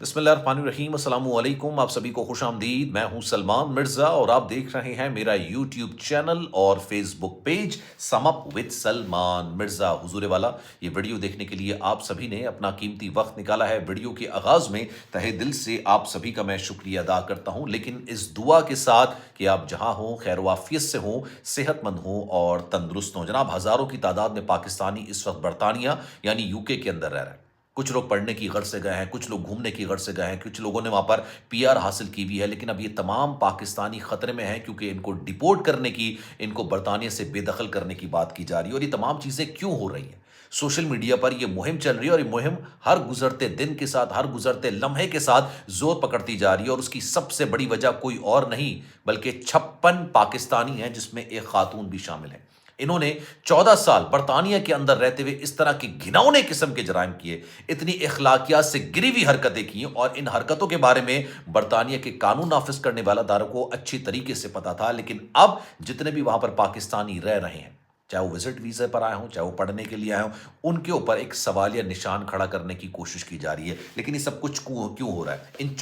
بسم اللہ الرحمن الرحیم، السلام علیکم، آپ سبھی کو خوش آمدید۔ میں ہوں سلمان مرزا اور آپ دیکھ رہے ہیں میرا یوٹیوب چینل اور Facebook page sum up with Salman Mirza. حضور والا، یہ ویڈیو دیکھنے کے لیے آپ سبھی نے اپنا قیمتی وقت نکالا ہے۔ ویڈیو کے آغاز میں تہہ دل سے آپ سبھی کا میں شکریہ ادا کرتا ہوں، لیکن اس دعا کے ساتھ کہ آپ جہاں ہوں خیر و عافیت سے ہوں، صحت مند ہوں اور تندرست ہوں۔ جناب، ہزاروں کی تعداد میں پاکستانی اس وقت برطانیہ یعنی یو کے اندر رہ رہے ہیں۔ کچھ لوگ پڑھنے کی غرض سے گئے ہیں، کچھ لوگ گھومنے کی غرض سے گئے ہیں، کچھ لوگوں نے وہاں پر پی آر حاصل کی بھی ہے، لیکن اب یہ تمام پاکستانی خطرے میں ہیں کیونکہ ان کو ڈیپورٹ کرنے کی، ان کو برطانیہ سے بے دخل کرنے کی بات کی جا رہی ہے۔ اور یہ تمام چیزیں کیوں ہو رہی ہیں؟ سوشل میڈیا پر یہ مہم چل رہی ہے اور یہ مہم ہر گزرتے دن کے ساتھ، ہر گزرتے لمحے کے ساتھ زور پکڑتی جا رہی ہے، اور اس کی سب سے بڑی وجہ کوئی اور نہیں بلکہ 56 پاکستانی ہیں، جس میں ایک خاتون بھی شامل ہیں۔ انہوں نے 14 سال برطانیہ کے اندر رہتے ہوئے اس طرح کی گھناؤنے قسم کے جرائم کیے، اتنی اخلاقیات سے گری ہوئی حرکتیں کی، اور ان حرکتوں کے بارے میں برطانیہ کے قانون نافذ کرنے والا داروں کو اچھی طریقے سے پتا تھا۔ لیکن اب جتنے بھی وہاں پر پاکستانی رہ رہے ہیں، چاہے وہ وزٹ ویزے پر آئے ہوں، چاہے وہ پڑھنے کے لیے آئے ہوں، ان کے اوپر ایک سوالیہ نشان کھڑا کرنے کی کوشش کی جا رہی ہے۔ لیکن یہ سب کچھ کیوں ہو رہا ہے؟ ان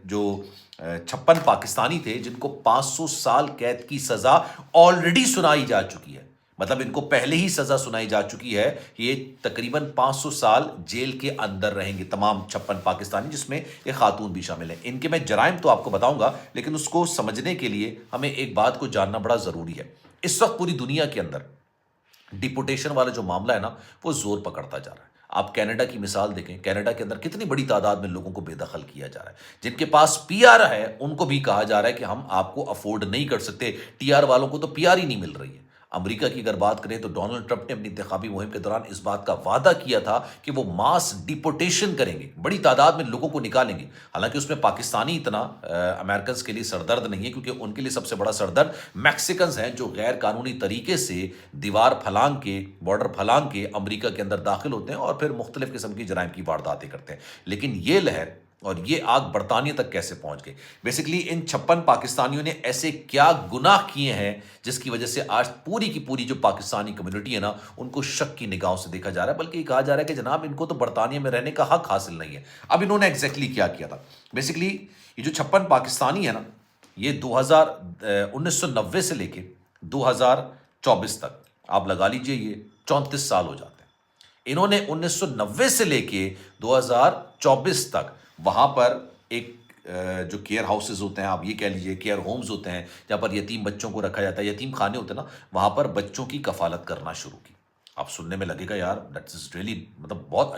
جو 56 پاکستانی تھے جن کو 500 سال قید کی سزا آلریڈی سنائی جا چکی ہے، مطلب ان کو پہلے ہی سزا سنائی جا چکی ہے، یہ تقریباً 500 سال جیل کے اندر رہیں گے تمام 56 پاکستانی، جس میں ایک خاتون بھی شامل ہے۔ ان کے میں جرائم تو آپ کو بتاؤں گا، لیکن اس کو سمجھنے کے لیے ہمیں ایک بات کو جاننا بڑا ضروری ہے۔ اس وقت پوری دنیا کے اندر ڈیپوٹیشن والا جو معاملہ ہے نا، وہ زور پکڑتا جا رہا ہے۔ آپ کینیڈا کی مثال دیکھیں، کینیڈا کے اندر کتنی بڑی تعداد میں لوگوں کو بے دخل کیا جا رہا ہے۔ جن کے پاس پی آر ہے ان کو بھی کہا جا رہا ہے کہ ہم آپ کو افورڈ نہیں کر سکتے، ٹی آر والوں کو تو پی آر ہی نہیں مل رہی ہے۔ امریکہ کی اگر بات کریں تو ڈونلڈ ٹرمپ نے اپنی انتخابی مہم کے دوران اس بات کا وعدہ کیا تھا کہ وہ ماس ڈیپوٹیشن کریں گے، بڑی تعداد میں لوگوں کو نکالیں گے۔ حالانکہ اس میں پاکستانی اتنا امریکنز کے لیے سردرد نہیں ہے، کیونکہ ان کے لیے سب سے بڑا سردرد میکسیکنز ہیں، جو غیر قانونی طریقے سے دیوار پھلانگ کے، بارڈر پھلانگ کے امریکہ کے اندر داخل ہوتے ہیں اور پھر مختلف قسم کی جرائم کی وارداتیں کرتے ہیں۔ لیکن یہ لہر اور یہ آگ برطانیہ تک کیسے پہنچ گئی؟ بیسیکلی ان 56 پاکستانیوں نے ایسے کیا گناہ کیے ہیں جس کی وجہ سے آج پوری کی پوری جو پاکستانی کمیونٹی ہے نا، ان کو شک کی نگاہوں سے دیکھا جا رہا ہے، بلکہ یہ کہا جا رہا ہے کہ جناب ان کو تو برطانیہ میں رہنے کا حق حاصل نہیں ہے۔ اب انہوں نے ایگزیکٹلی کیا کیا تھا؟ بیسیکلی یہ جو 56 پاکستانی ہے نا، یہ 1990 سے لے کے 2024 تک آپ لگا لیجئے، یہ 34 سال ہو جاتے ہیں۔ انہوں نے 1990 سے لے کے 2024 تک وہاں پر ایک جو کیئر ہاؤسز ہوتے ہیں، آپ یہ کہہ لیجئے کیئر ہومز ہوتے ہیں، جہاں پر یتیم بچوں کو رکھا جاتا ہے، یتیم خانے ہوتے ہیں نا، وہاں پر بچوں کی کفالت کرنا شروع کی۔ آپ سننے میں لگے گا یار دیٹس از ریئلی، مطلب بہت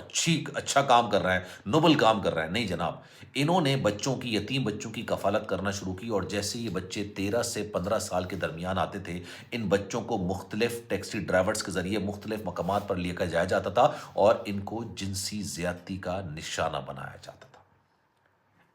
اچھا کام کر رہا ہے، نوبل کام کر رہا ہے۔ نہیں جناب، انہوں نے بچوں کی، یتیم بچوں کی کفالت کرنا شروع کی، اور جیسے یہ بچے 13 سے 15 سال کے درمیان آتے تھے، ان بچوں کو مختلف ٹیکسی ڈرائیورز کے ذریعے مختلف مقامات پر لے کر جایا جاتا تھا اور ان کو جنسی زیادتی کا نشانہ بنایا جاتا تھا۔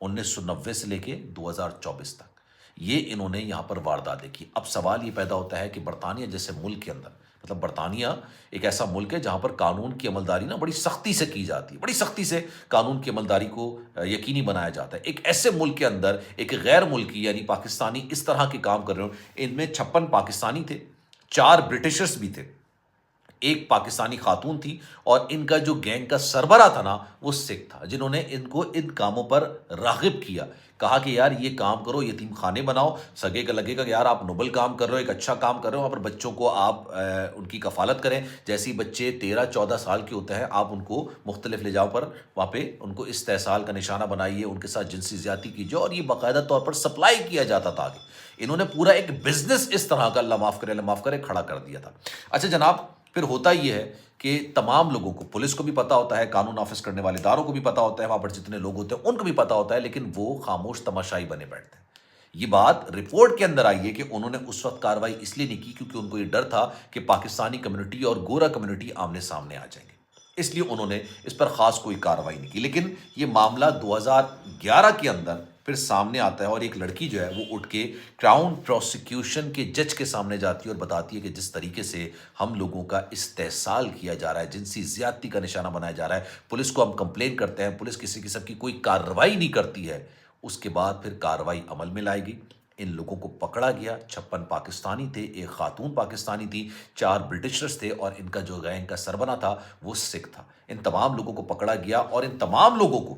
1990 سے لے کے 2024 تک یہ انہوں نے یہاں پر وارداتیں کی۔ اب سوال یہ پیدا ہوتا ہے کہ برطانیہ جیسے ملک کے اندر، مطلب برطانیہ ایک ایسا ملک ہے جہاں پر قانون کی عملداری نا بڑی سختی سے کی جاتی ہے، بڑی سختی سے قانون کی عملداری کو یقینی بنایا جاتا ہے۔ ایک ایسے ملک کے اندر ایک غیر ملکی یعنی پاکستانی اس طرح کے کام کر رہے ہوں، ان میں 56 پاکستانی تھے، 4 برٹشرز بھی تھے، ایک پاکستانی خاتون تھی، اور ان کا جو گینگ کا سربراہ تھا نا، وہ سکھ تھا، جنہوں نے ان کو ان کاموں پر راغب کیا، کہا کہ یار یہ کام کرو، یتیم خانے بناؤ، سگے کا لگے گا کہ یار آپ نوبل کام کر رہے ہو، ایک اچھا کام کر رہے ہو، وہاں پر بچوں کو آپ ان کی کفالت کریں، جیسے ہی بچے 13-14 سال کے ہوتے ہیں آپ ان کو مختلف لے جاؤ پر وہاں پہ ان کو استحصال کا نشانہ بنائیے، ان کے ساتھ جنسی زیادتی کیجیے، اور یہ باقاعدہ طور پر سپلائی کیا جاتا تھا آگے۔ انہوں نے پورا ایک بزنس اس طرح کا، اللہ معاف کرے، کھڑا کر دیا تھا۔ اچھا جناب، پھر ہوتا یہ ہے کہ تمام لوگوں کو، پولیس کو بھی پتا ہوتا ہے، قانون نافذ کرنے والے اداروں کو بھی پتا ہوتا ہے، وہاں پر جتنے لوگ ہوتے ہیں ان کو بھی پتا ہوتا ہے، لیکن وہ خاموش تماشائی بنے بیٹھتے ہیں۔ یہ بات رپورٹ کے اندر آئی ہے کہ انہوں نے اس وقت کارروائی اس لیے نہیں کی کیونکہ ان کو یہ ڈر تھا کہ پاکستانی کمیونٹی اور گورا کمیونٹی آمنے سامنے آ جائیں گے، اس لیے انہوں نے اس پر خاص کوئی کارروائی نہیں کی۔ لیکن یہ معاملہ 2011 کے اندر پھر سامنے آتا ہے، اور ایک لڑکی جو ہے وہ اٹھ کے کراؤن پروسیکیوشن کے جج کے سامنے جاتی ہے اور بتاتی ہے کہ جس طریقے سے ہم لوگوں کا استحصال کیا جا رہا ہے، جنسی زیادتی کا نشانہ بنایا جا رہا ہے، پولیس کو ہم کمپلین کرتے ہیں، پولیس کسی قسم کی کوئی کارروائی نہیں کرتی ہے، اس کے بعد پھر کارروائی عمل میں لائے گی۔ ان لوگوں کو پکڑا گیا، 56 پاکستانی تھے، ایک خاتون پاکستانی تھی، 4 برٹشرز تھے، اور ان کا جو گینگ کا سربراہ تھا وہ سکھ تھا۔ ان تمام لوگوں کو پکڑا گیا، اور ان تمام لوگوں کو